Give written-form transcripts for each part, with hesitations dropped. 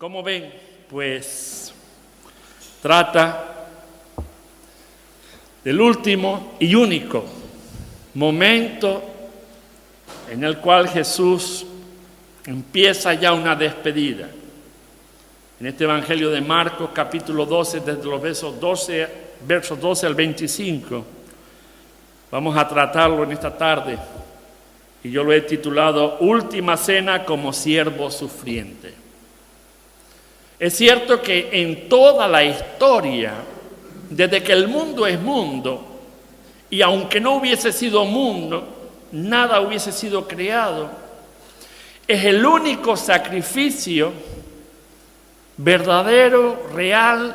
Como ven, pues trata del último y único momento en el cual Jesús empieza ya una despedida. En este Evangelio de Marcos, capítulo 12, desde los versos 12 al 25, vamos a tratarlo en esta tarde. Y yo lo he titulado Última Cena como siervo sufriente. Es cierto que en toda la historia, desde que el mundo es mundo, y aunque no hubiese sido mundo, nada hubiese sido creado, es el único sacrificio verdadero, real,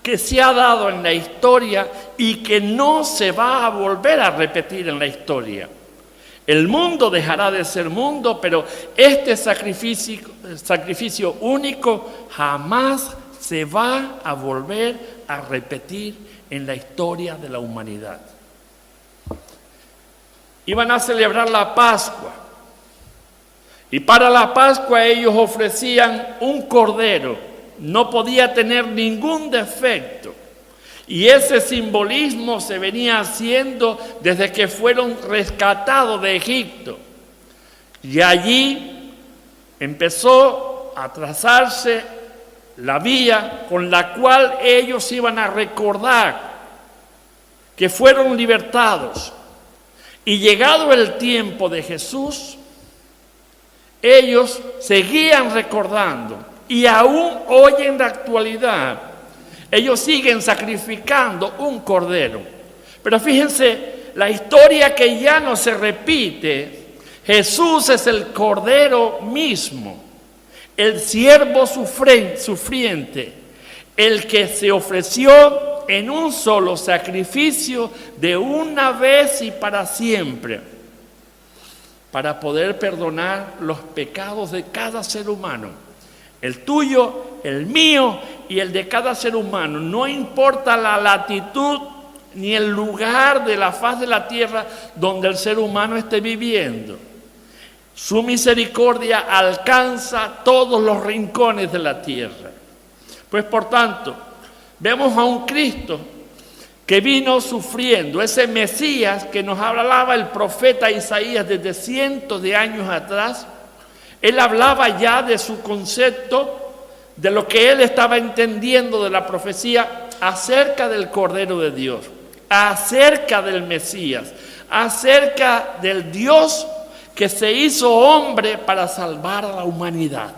que se ha dado en la historia y que no se va a volver a repetir en la historia. El mundo dejará de ser mundo, pero este sacrificio único jamás se va a volver a repetir en la historia de la humanidad. Iban a celebrar la Pascua, y para la Pascua ellos ofrecían un cordero, no podía tener ningún defecto. Y ese simbolismo se venía haciendo desde que fueron rescatados de Egipto. Y allí empezó a trazarse la vía con la cual ellos iban a recordar que fueron libertados. Y llegado el tiempo de Jesús, ellos seguían recordando. Y aún hoy en la actualidad, ellos siguen sacrificando un cordero. Pero fíjense, la historia que ya no se repite. Jesús es el cordero mismo, el siervo sufriente, el que se ofreció en un solo sacrificio de una vez y para siempre, para poder perdonar los pecados de cada ser humano. El tuyo, el mío y el de cada ser humano. No importa la latitud ni el lugar de la faz de la tierra donde el ser humano esté viviendo. Su misericordia alcanza todos los rincones de la tierra. Pues por tanto, vemos a un Cristo que vino sufriendo, ese Mesías que nos hablaba el profeta Isaías desde cientos de años atrás. Él hablaba ya de su concepto, de lo que él estaba entendiendo de la profecía acerca del Cordero de Dios, acerca del Mesías, acerca del Dios que se hizo hombre para salvar a la humanidad.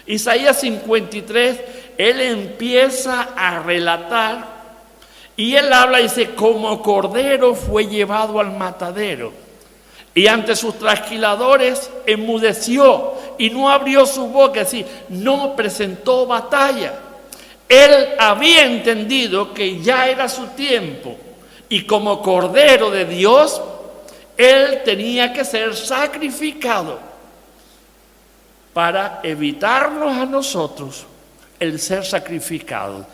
Isaías 53, él empieza a relatar y él habla y dice, como cordero fue llevado al matadero. Y ante sus trasquiladores enmudeció y no abrió su boca, es decir, no presentó batalla. Él había entendido que ya era su tiempo y como Cordero de Dios, él tenía que ser sacrificado para evitarnos a nosotros el ser sacrificado.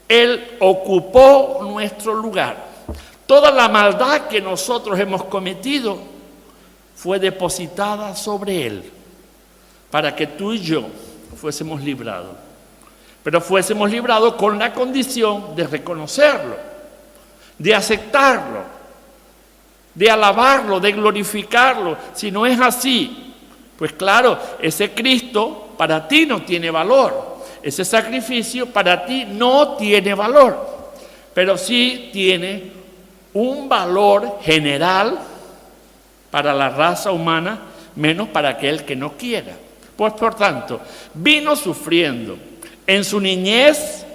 Él ocupó nuestro lugar. Toda la maldad que nosotros hemos cometido fue depositada sobre Él para que tú y yo fuésemos librados. Pero fuésemos librados con la condición de reconocerlo, de aceptarlo, de alabarlo, de glorificarlo. Si no es así, pues claro, ese Cristo para ti no tiene valor. Ese sacrificio para ti no tiene valor, pero sí tiene un valor general para la raza humana, menos para aquel que no quiera. Pues por tanto, vino sufriendo. En su niñez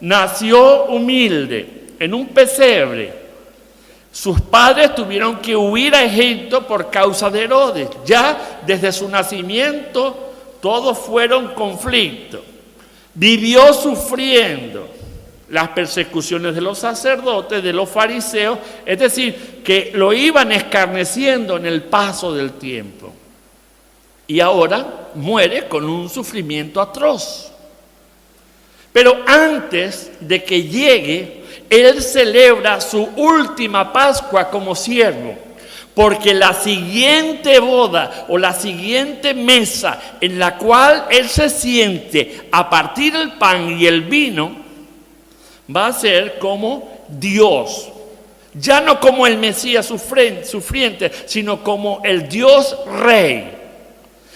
nació humilde, en un pesebre. Sus padres tuvieron que huir a Egipto por causa de Herodes. Ya desde su nacimiento todos fueron conflictos. Vivió sufriendo las persecuciones de los sacerdotes, de los fariseos, es decir, que lo iban escarneciendo en el paso del tiempo. Y ahora muere con un sufrimiento atroz. Pero antes de que llegue, él celebra su última Pascua como siervo. Porque la siguiente boda o la siguiente mesa en la cual Él se siente a partir del pan y el vino va a ser como Dios. Ya no como el Mesías sufriente, sino como el Dios Rey.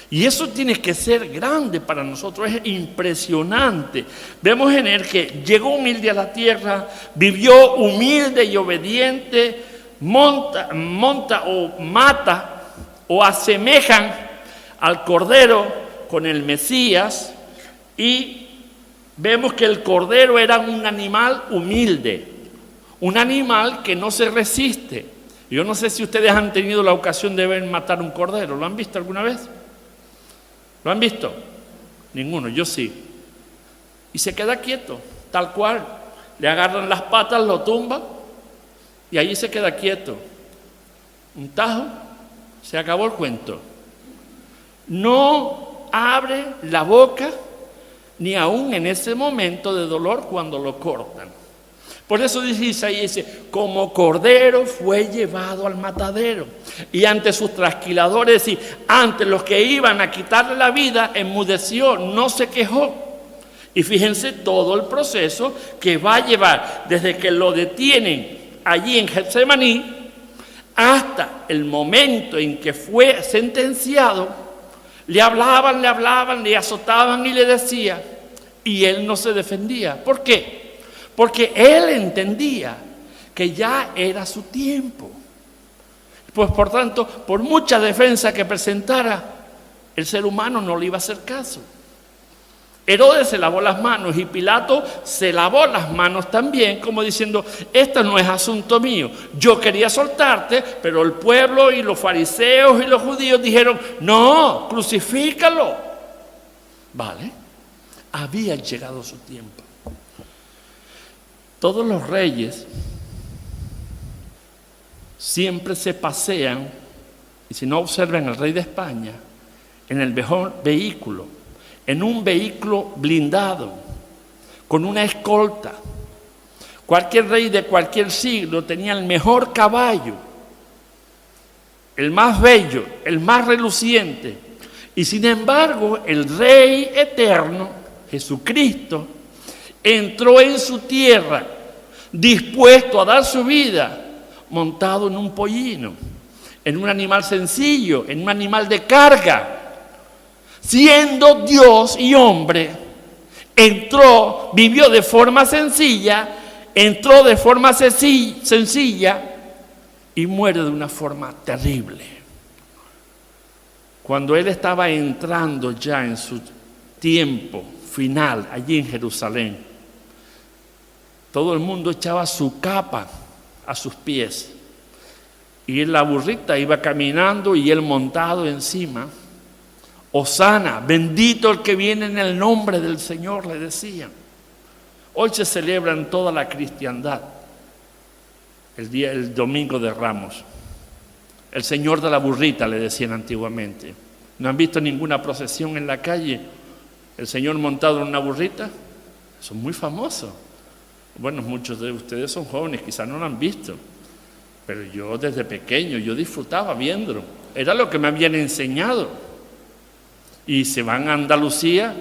Y eso tiene que ser grande para nosotros, es impresionante. Vemos en Él que llegó humilde a la tierra, vivió humilde y obediente, mata o asemejan al Cordero con el Mesías, y vemos que el Cordero era un animal humilde, un animal que no se resiste. Yo no sé si ustedes han tenido la ocasión de ver matar un cordero, ¿lo han visto alguna vez? ¿Lo han visto? Ninguno, yo sí. Y se queda quieto, tal cual. Le agarran las patas, lo tumban y allí se queda quieto. Un tajo, se acabó el cuento. No abre la boca ni aún en ese momento de dolor cuando lo cortan. Por eso dice Isaías, como cordero fue llevado al matadero, y ante sus trasquiladores y ante los que iban a quitarle la vida, enmudeció, no se quejó. Y fíjense todo el proceso que va a llevar desde que lo detienen allí en Getsemaní hasta el momento en que fue sentenciado. Le hablaban, le azotaban y le decían, y él no se defendía. ¿Por qué? Porque él entendía que ya era su tiempo. Pues por tanto, por mucha defensa que presentara, el ser humano no le iba a hacer caso. Herodes se lavó las manos y Pilato se lavó las manos también, como diciendo, esto no es asunto mío. Yo quería soltarte, pero el pueblo y los fariseos y los judíos dijeron, no, crucifícalo. Vale, había llegado su tiempo. Todos los reyes siempre se pasean, y si no observan al rey de España, en el mejor vehículo, en un vehículo blindado, con una escolta. Cualquier rey de cualquier siglo tenía el mejor caballo, el más bello, el más reluciente. Y sin embargo, el Rey eterno, Jesucristo, entró en su tierra, dispuesto a dar su vida, montado en un pollino, en un animal sencillo, en un animal de carga. Siendo Dios y hombre, entró, vivió de forma sencilla, entró de forma sencilla y muere de una forma terrible. Cuando Él estaba entrando ya en su tiempo final, allí en Jerusalén, todo el mundo echaba su capa a sus pies. Y en la burrita iba caminando y Él montado encima. Hosana, bendito el que viene en el nombre del Señor, le decían. Hoy se celebra en toda la cristiandad el domingo de Ramos. El Señor de la burrita, le decían antiguamente. ¿No han visto ninguna procesión en la calle? El Señor montado en una burrita. Eso es muy famoso. Bueno, muchos de ustedes son jóvenes, quizás no lo han visto, pero yo desde pequeño, yo disfrutaba viéndolo. Era lo que me habían enseñado. Y se van a Andalucía,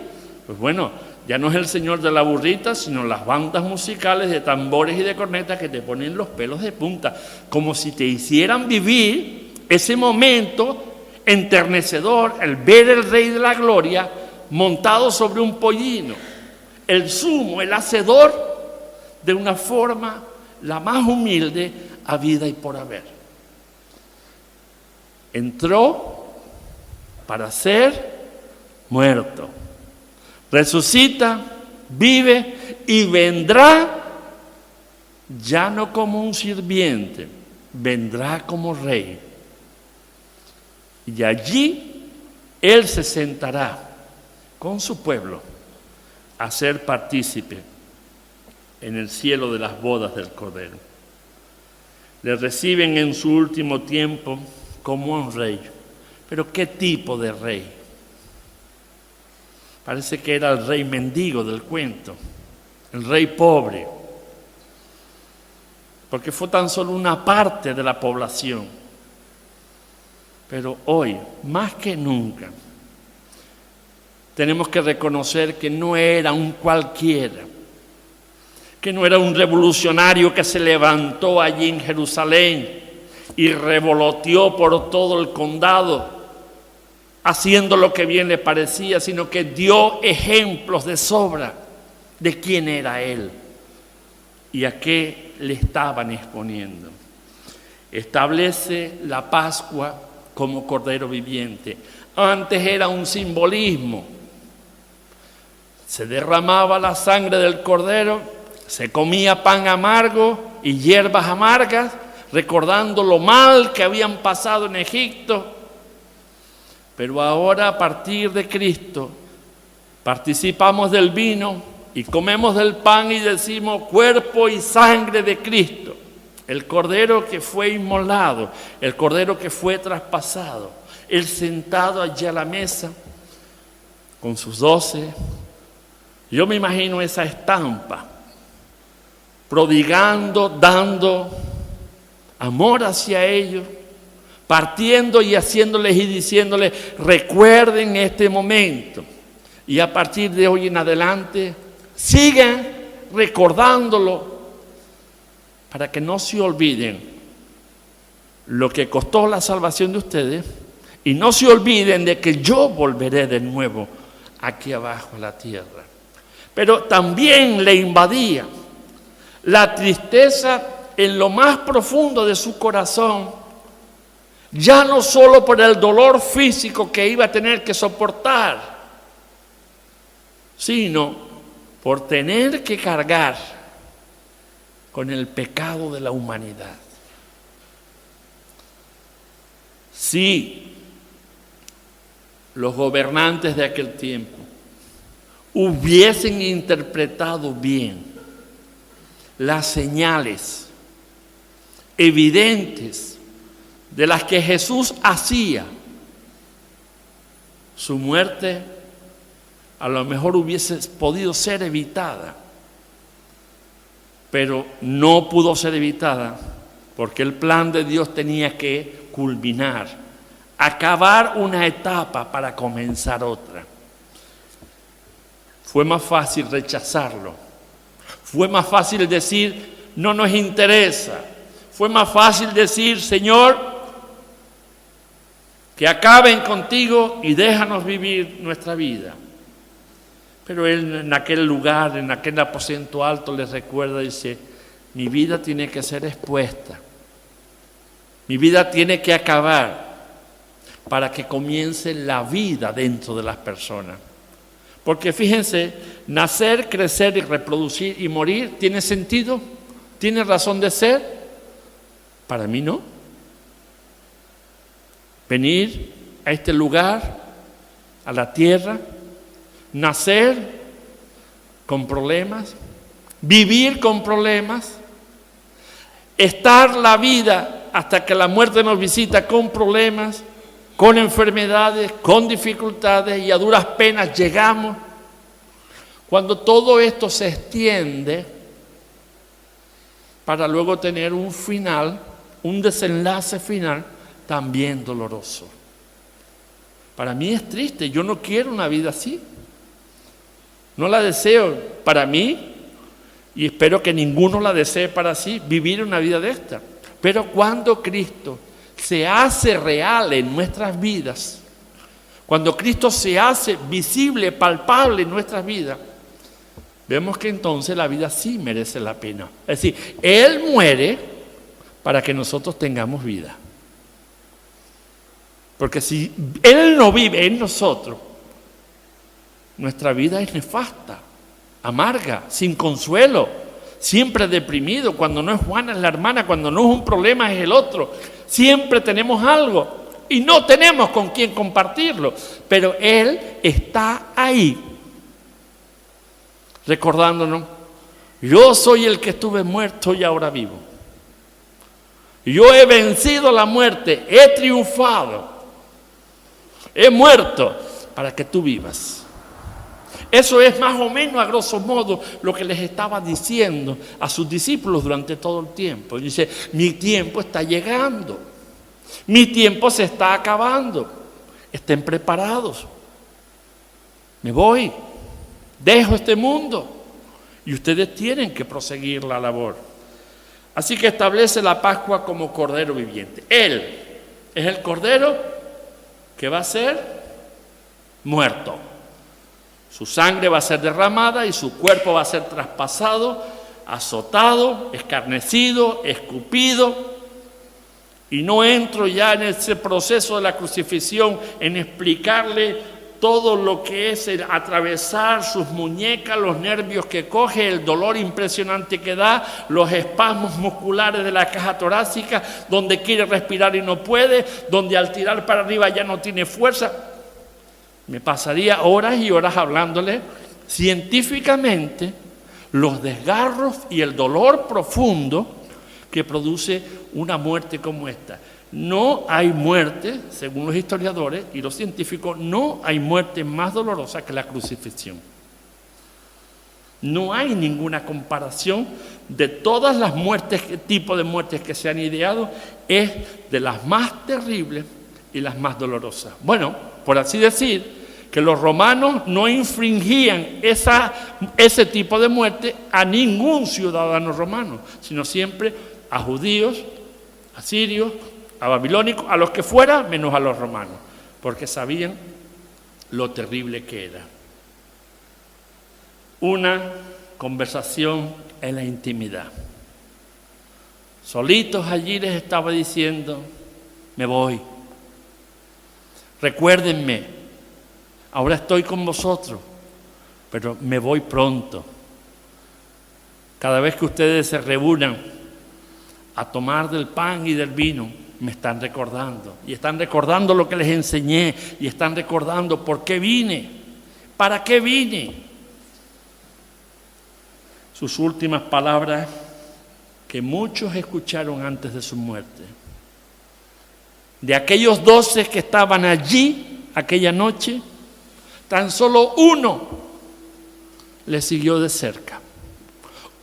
pues bueno, ya no es el Señor de la burrita, sino las bandas musicales de tambores y de cornetas que te ponen los pelos de punta, como si te hicieran vivir ese momento enternecedor, el ver el Rey de la Gloria montado sobre un pollino, el sumo, el hacedor, de una forma la más humilde a vida y por haber. Entró para ser muerto, resucita, vive y vendrá ya no como un sirviente, vendrá como rey. Y allí Él se sentará con su pueblo a ser partícipe en el cielo de las bodas del Cordero. Le reciben en su último tiempo como un rey. ¿Pero qué tipo de rey? Parece que era el rey mendigo del cuento, el rey pobre, porque fue tan solo una parte de la población. Pero hoy, más que nunca, tenemos que reconocer que no era un cualquiera, que no era un revolucionario que se levantó allí en Jerusalén y revoloteó por todo el condado, haciendo lo que bien le parecía, sino que dio ejemplos de sobra de quién era él y a qué le estaban exponiendo. Establece la Pascua como Cordero viviente. Antes era un simbolismo. Se derramaba la sangre del Cordero, se comía pan amargo y hierbas amargas, recordando lo mal que habían pasado en Egipto. Pero ahora, a partir de Cristo, participamos del vino y comemos del pan y decimos cuerpo y sangre de Cristo, el Cordero que fue inmolado, el Cordero que fue traspasado, Él sentado allí a la mesa con sus 12. Yo me imagino esa estampa, prodigando, dando amor hacia ellos, partiendo y haciéndoles y diciéndoles, recuerden este momento. Y a partir de hoy en adelante, sigan recordándolo para que no se olviden lo que costó la salvación de ustedes y no se olviden de que yo volveré de nuevo aquí abajo a la tierra. Pero también le invadía la tristeza en lo más profundo de su corazón, ya no solo por el dolor físico que iba a tener que soportar, sino por tener que cargar con el pecado de la humanidad. Si los gobernantes de aquel tiempo hubiesen interpretado bien las señales evidentes de las que Jesús hacía, su muerte a lo mejor hubiese podido ser evitada, pero no pudo ser evitada porque el plan de Dios tenía que culminar, acabar una etapa para comenzar otra. Fue más fácil rechazarlo, fue más fácil decir no nos interesa, fue más fácil decir Señor, que acaben contigo y déjanos vivir nuestra vida. Pero él en aquel lugar, en aquel aposento alto, les recuerda, dice, mi vida tiene que ser expuesta, mi vida tiene que acabar para que comience la vida dentro de las personas. Porque fíjense, nacer, crecer y reproducir y morir, ¿tiene sentido? ¿Tiene razón de ser? Para mí no. Venir a este lugar, a la tierra, nacer con problemas, vivir con problemas, estar la vida hasta que la muerte nos visita con problemas, con enfermedades, con dificultades y a duras penas llegamos. Cuando todo esto se extiende para luego tener un final, un desenlace final también doloroso. Para mí es triste, yo no quiero una vida así. No la deseo para mí y espero que ninguno la desee para sí, vivir una vida de esta. Pero cuando Cristo se hace real en nuestras vidas, cuando Cristo se hace visible, palpable en nuestras vidas, vemos que entonces la vida sí merece la pena. Es decir, Él muere para que nosotros tengamos vida. Porque si Él no vive en nosotros, nuestra vida es nefasta, amarga, sin consuelo, siempre deprimido. Cuando no es Juana es la hermana, cuando no es un problema es el otro. Siempre tenemos algo y no tenemos con quién compartirlo. Pero Él está ahí, recordándonos, yo soy el que estuve muerto y ahora vivo. Yo he vencido la muerte, he triunfado, he muerto para que tú vivas. Eso es más o menos a grosso modo lo que les estaba diciendo a sus discípulos durante todo el tiempo. Dice, mi tiempo está llegando. Mi tiempo se está acabando. Estén preparados. Me voy. Dejo este mundo. Y ustedes tienen que proseguir la labor. Así que establece la Pascua como Cordero viviente. Él es el Cordero que va a ser muerto. Su sangre va a ser derramada y su cuerpo va a ser traspasado, azotado, escarnecido, escupido. Y no entro ya en ese proceso de la crucifixión, en explicarle todo lo que es el atravesar sus muñecas, los nervios que coge, el dolor impresionante que da, los espasmos musculares de la caja torácica, donde quiere respirar y no puede, donde al tirar para arriba ya no tiene fuerza. Me pasaría horas y horas hablándole científicamente los desgarros y el dolor profundo que produce una muerte como esta. No hay muerte, según los historiadores y los científicos, no hay muerte más dolorosa que la crucifixión. No hay ninguna comparación de todas las muertes, tipo de muertes que se han ideado, es de las más terribles y las más dolorosas. Bueno, por así decir, que los romanos no infringían ese tipo de muerte a ningún ciudadano romano, sino siempre a judíos, a sirios, a babilónicos, a los que fuera, menos a los romanos, porque sabían lo terrible que era. Una conversación en la intimidad. Solitos allí les estaba diciendo, me voy. Recuérdenme, ahora estoy con vosotros, pero me voy pronto. Cada vez que ustedes se reúnan a tomar del pan y del vino, me están recordando. Y están recordando lo que les enseñé. Y están recordando por qué vine. ¿Para qué vine? Sus últimas palabras que muchos escucharon antes de su muerte. De aquellos 12 que estaban allí aquella noche, tan solo uno le siguió de cerca.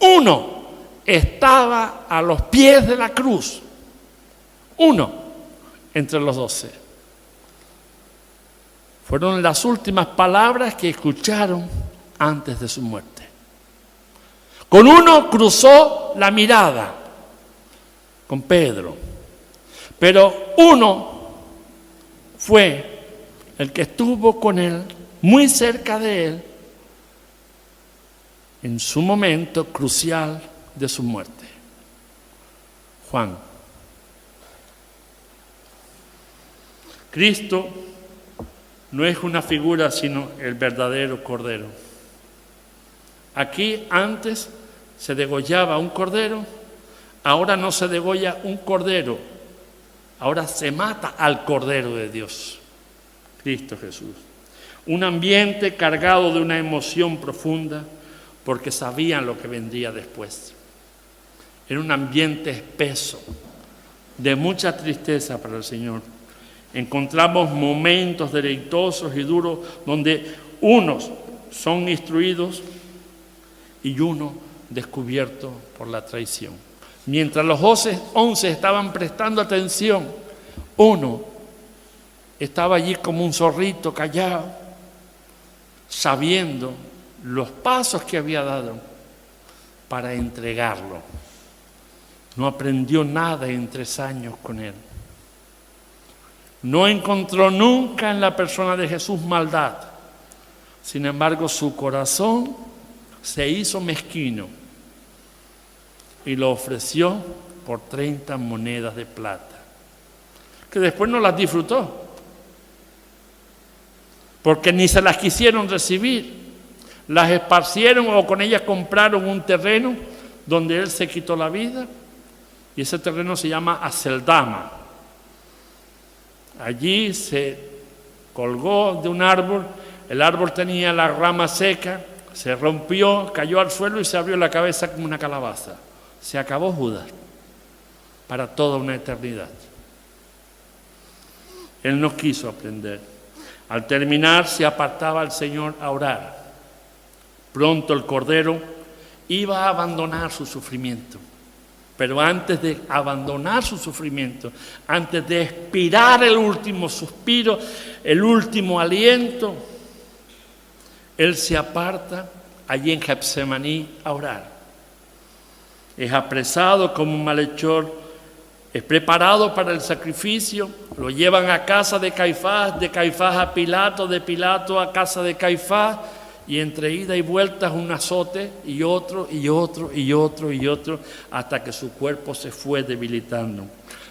Uno estaba a los pies de la cruz. Uno entre los 12. Fueron las últimas palabras que escucharon antes de su muerte. Con uno cruzó la mirada, con Pedro, pero uno fue el que estuvo con él, muy cerca de él, en su momento crucial de su muerte. Juan. Cristo no es una figura, sino el verdadero Cordero. Aquí antes se degollaba un cordero, ahora no se degolla un cordero, ahora se mata al Cordero de Dios, Cristo Jesús. Un ambiente cargado de una emoción profunda, porque sabían lo que vendría después. Era un ambiente espeso, de mucha tristeza para el Señor. Encontramos momentos deleitosos y duros donde unos son instruidos y uno descubierto por la traición. Mientras los 11 estaban prestando atención, uno estaba allí como un zorrito callado, sabiendo los pasos que había dado para entregarlo. No aprendió nada en 3 años con él. No encontró nunca en la persona de Jesús maldad. Sin embargo, su corazón se hizo mezquino y lo ofreció por 30 monedas de plata, que después no las disfrutó, porque ni se las quisieron recibir. Las esparcieron o con ellas compraron un terreno donde él se quitó la vida, y ese terreno se llama Aceldama. Allí se colgó de un árbol, el árbol tenía la rama seca, se rompió, cayó al suelo y se abrió la cabeza como una calabaza. Se acabó Judas para toda una eternidad. Él no quiso aprender. Al terminar se apartaba al Señor a orar. Pronto el Cordero iba a abandonar su sufrimiento, Pero antes de abandonar su sufrimiento, antes de expirar el último suspiro, el último aliento, Él se aparta allí en Getsemaní a orar. Es apresado como un malhechor, es preparado para el sacrificio, lo llevan a casa de Caifás a Pilato, de Pilato a casa de Caifás, y entre ida y vueltas un azote y otro, y otro, y otro, y otro, hasta que su cuerpo se fue debilitando.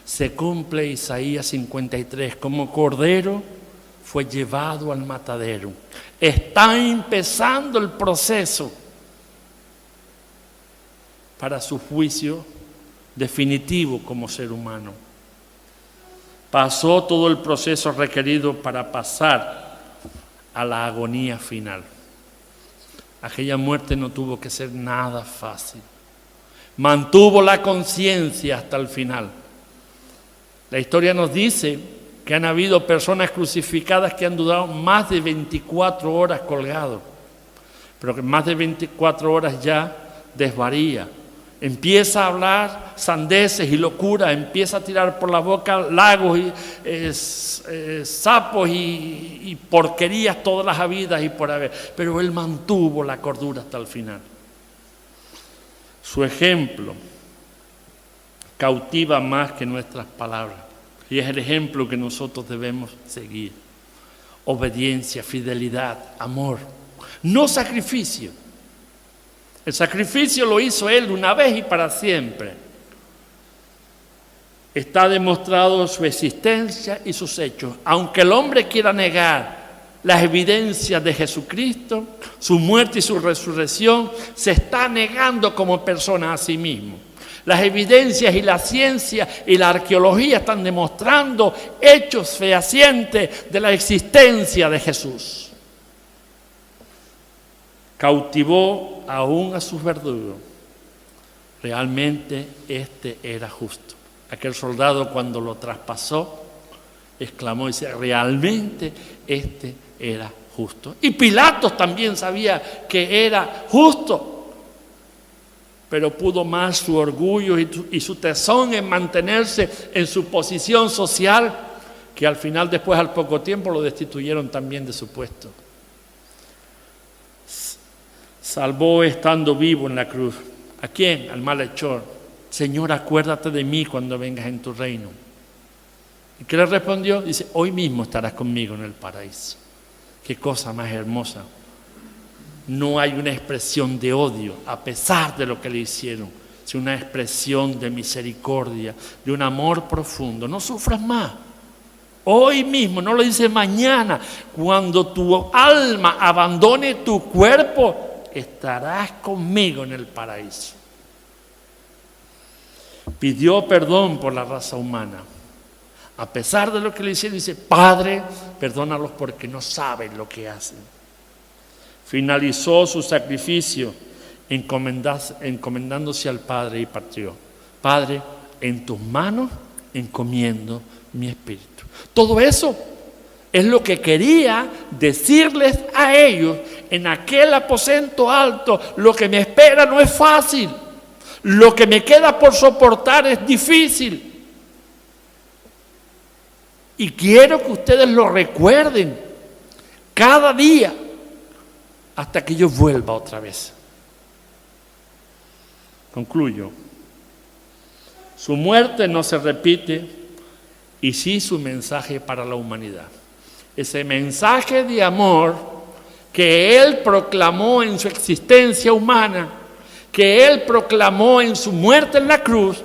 Se cumple Isaías 53, como cordero fue llevado al matadero. Está empezando el proceso para su juicio definitivo como ser humano. Pasó todo el proceso requerido para pasar a la agonía final. Aquella muerte no tuvo que ser nada fácil. Mantuvo la conciencia hasta el final. La historia nos dice que han habido personas crucificadas que han durado más de 24 horas colgados, pero que más de 24 horas ya desvaría. Empieza a hablar sandeces y locura, empieza a tirar por la boca lagos y sapos y porquerías todas las habidas y por haber. Pero Él mantuvo la cordura hasta el final. Su ejemplo cautiva más que nuestras palabras. Y es el ejemplo que nosotros debemos seguir. Obediencia, fidelidad, amor, no sacrificio. El sacrificio lo hizo Él una vez y para siempre. Está demostrado su existencia y sus hechos. Aunque el hombre quiera negar las evidencias de Jesucristo, su muerte y su resurrección, se está negando como persona a sí mismo. Las evidencias y la ciencia y la arqueología están demostrando hechos fehacientes de la existencia de Jesús. Cautivó aún a sus verdugos. Realmente este era justo. Aquel soldado, cuando lo traspasó, exclamó y dice: realmente este era justo. Y Pilatos también sabía que era justo, pero pudo más su orgullo y su tesón en mantenerse en su posición social, que al final, después, al poco tiempo, lo destituyeron también de su puesto. Salvó estando vivo en la cruz. ¿A quién? Al malhechor. Señor, acuérdate de mí cuando vengas en tu reino. ¿Y qué le respondió? Dice: hoy mismo estarás conmigo en el paraíso. Qué cosa más hermosa. No hay una expresión de odio a pesar de lo que le hicieron, sino una expresión de misericordia, de un amor profundo. No sufras más. Hoy mismo, no lo dice mañana, cuando tu alma abandone tu cuerpo, estarás conmigo en el paraíso. Pidió perdón por la raza humana. A pesar de lo que le hicieron, dice: Padre, perdónalos porque no saben lo que hacen. Finalizó su sacrificio encomendándose al Padre y partió. Padre, en tus manos encomiendo mi espíritu. Todo eso es lo que quería decirles a ellos en aquel aposento alto. Lo que me espera no es fácil. Lo que me queda por soportar es difícil. Y quiero que ustedes lo recuerden cada día hasta que yo vuelva otra vez. Concluyo. Su muerte no se repite, y sí su mensaje para la humanidad. Ese mensaje de amor que Él proclamó en su existencia humana, que Él proclamó en su muerte en la cruz,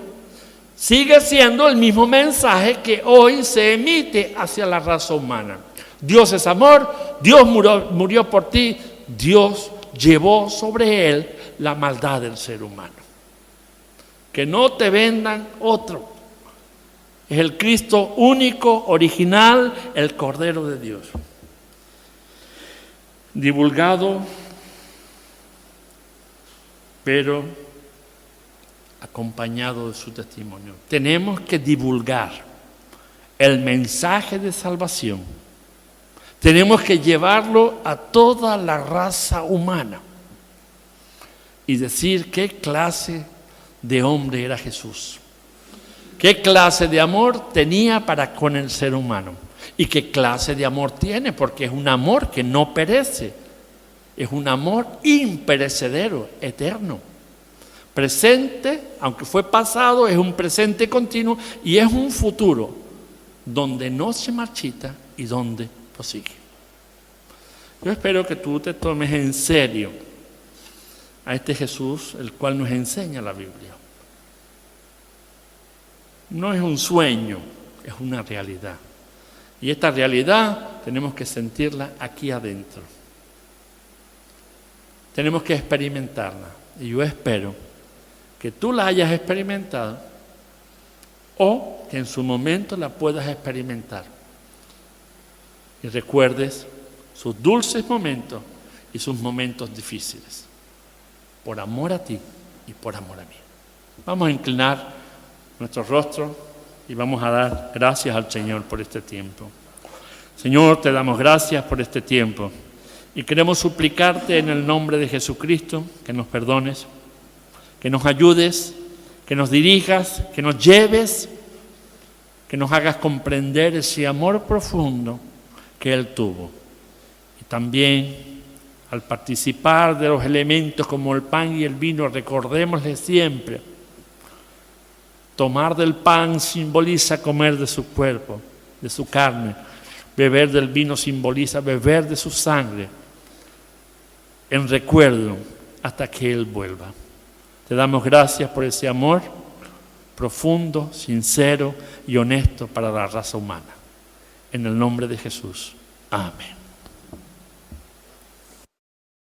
sigue siendo el mismo mensaje que hoy se emite hacia la raza humana. Dios es amor, Dios murió por ti, Dios llevó sobre Él la maldad del ser humano. Que no te vendan otro. Es el Cristo único, original, el Cordero de Dios. Divulgado, pero acompañado de su testimonio. Tenemos que divulgar el mensaje de salvación. Tenemos que llevarlo a toda la raza humana y decir qué clase de hombre era Jesús. ¿Qué clase de amor tenía para con el ser humano? ¿Y qué clase de amor tiene? Porque es un amor que no perece. Es un amor imperecedero, eterno. Presente, aunque fue pasado, es un presente continuo y es un futuro donde no se marchita y donde prosigue. Yo espero que tú te tomes en serio a este Jesús, el cual nos enseña la Biblia. No es un sueño, es una realidad. Y esta realidad tenemos que sentirla aquí adentro. Tenemos que experimentarla. Y yo espero que tú la hayas experimentado o que en su momento la puedas experimentar. Y recuerdes sus dulces momentos y sus momentos difíciles. Por amor a ti y por amor a mí. Vamos a inclinar nuestro rostro y vamos a dar gracias al Señor por este tiempo. Señor, te damos gracias por este tiempo y queremos suplicarte en el nombre de Jesucristo que nos perdones, que nos ayudes, que nos dirijas, que nos lleves, que nos hagas comprender ese amor profundo que Él tuvo. Y también al participar de los elementos como el pan y el vino, recordémosle siempre, tomar del pan simboliza comer de su cuerpo, de su carne. Beber del vino simboliza beber de su sangre en recuerdo hasta que Él vuelva. Te damos gracias por ese amor profundo, sincero y honesto para la raza humana. En el nombre de Jesús. Amén.